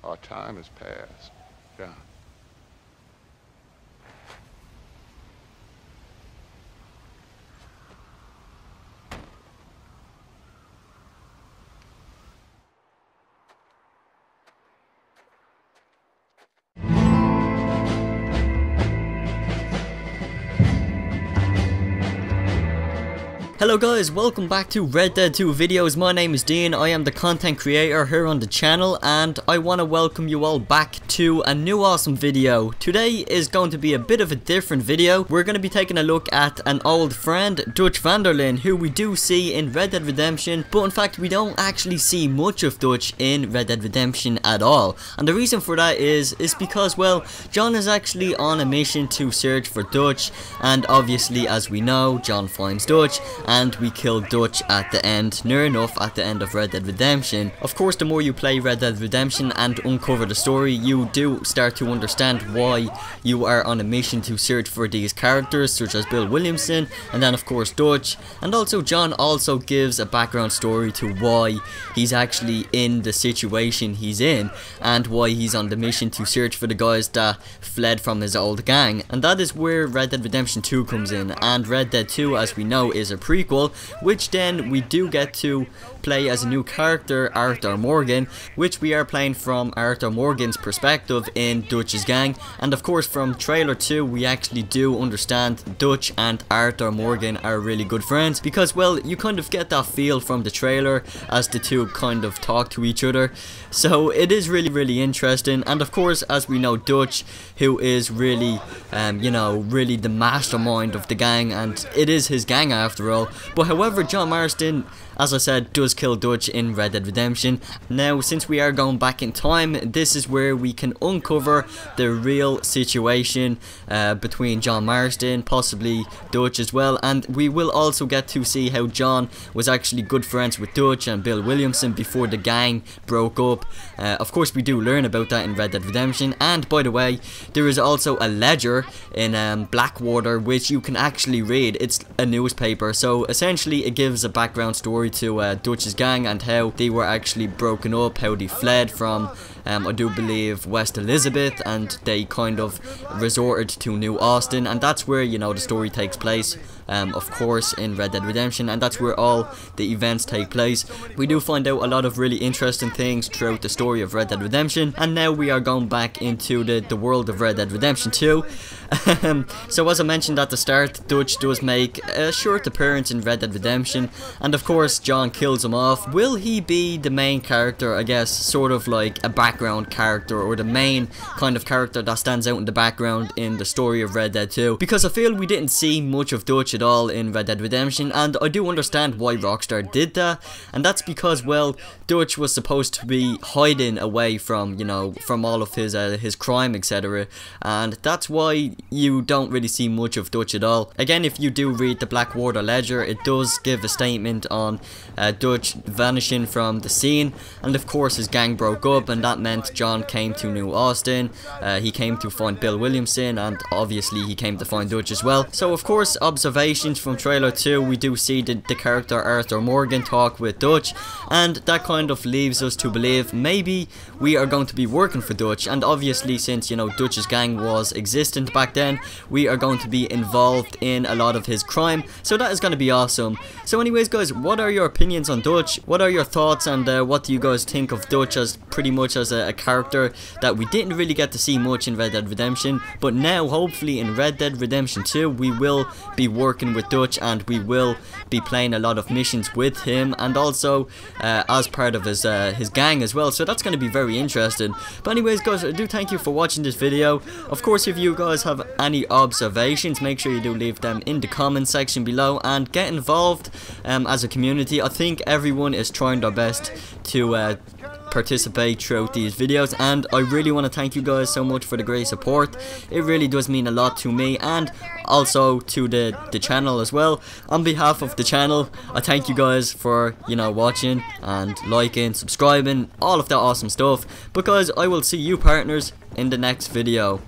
Our time has passed, John. Hello guys, welcome back to Red Dead 2 videos. My name is Dean, I am the content creator here on the channel, and I want to welcome you all back to a new awesome video. Today is going to be a bit of a different video. We're going to be taking a look at an old friend, Dutch Van Der Linde, who we do see in Red Dead Redemption, but in fact we don't actually see much of Dutch in Red Dead Redemption at all. And the reason for that is because, well, John is actually on a mission to search for Dutch, and obviously, as we know, John finds Dutch, and we kill Dutch at the end, near enough at the end of Red Dead Redemption. Of course, the more you play Red Dead Redemption and uncover the story, you do start to understand why you are on a mission to search for these characters, such as Bill Williamson, and then of course Dutch. And also John also gives a background story to why he's actually in the situation he's in, and why he's on the mission to search for the guys that fled from his old gang. And that is where Red Dead Redemption 2 comes in, and Red Dead 2, as we know, is a prequel, which then we do get to play as a new character, Arthur Morgan, which we are playing from Arthur Morgan's perspective in Dutch's gang. And of course, from trailer 2 we actually do understand Dutch and Arthur Morgan are really good friends, because, well, you kind of get that feel from the trailer as the two kind of talk to each other. So it is really interesting. And of course, as we know, Dutch, who is really you know, really the mastermind of the gang, and it is his gang after all. But however, John Marston, as I said, does kill Dutch in Red Dead Redemption. Now, since we are going back in time, this is where we can uncover the real situation between John Marston, possibly Dutch as well, and we will also get to see how John was actually good friends with Dutch and Bill Williamson before the gang broke up. Of course, we do learn about that in Red Dead Redemption. And by the way, there is also a ledger in Blackwater which you can actually read. It's a newspaper, so essentially it gives a background story to Dutch's gang and how they were actually broken up, how they fled from I do believe West Elizabeth, and they kind of resorted to New Austin, and that's where, you know, the story takes place, of course, in Red Dead Redemption, and that's where all the events take place. We do find out a lot of really interesting things throughout the story of Red Dead Redemption, and now we are going back into the world of Red Dead Redemption 2. So as I mentioned at the start, Dutch does make a short appearance in Red Dead Redemption, and of course John kills him off. Will he be the main character, I guess, sort of like a background character, or the main kind of character that stands out in the background in the story of Red Dead 2? Because I feel we didn't see much of Dutch at all in Red Dead Redemption, and I do understand why Rockstar did that, and that's because, well, Dutch was supposed to be hiding away from, you know, from all of his crime, etc., and that's why you don't really see much of Dutch at all. Again, if you do read the Blackwater Ledger, it does give a statement on Dutch vanishing from the scene, and of course his gang broke up, and that meant John came to New Austin. He came to find Bill Williamson, and obviously he came to find Dutch as well. So of course, observations from trailer 2, we do see the character Arthur Morgan talk with Dutch, and that kind of leaves us to believe maybe we are going to be working for Dutch. And obviously, since, you know, Dutch's gang was existent back then, we are going to be involved in a lot of his crime, so that is going to be awesome. So anyways guys, what are your opinions on Dutch? What are your thoughts, and what do you guys think of Dutch as pretty much as a character that we didn't really get to see much in Red Dead Redemption, but now hopefully in Red Dead Redemption 2 we will be working with Dutch, and we will be playing a lot of missions with him, and also as part of his gang as well, so that's going to be very interesting. But anyways guys, I do thank you for watching this video. Of course, if you guys have any observations, make sure you do leave them in the comment section below, and get involved as a community. I think everyone is trying their best to participate throughout these videos, and I really want to thank you guys so much for the great support. It really does mean a lot to me, and also to the channel as well. On behalf of the channel, I thank you guys for, you know, watching and liking, subscribing, all of that awesome stuff, because I will see you partners in the next video.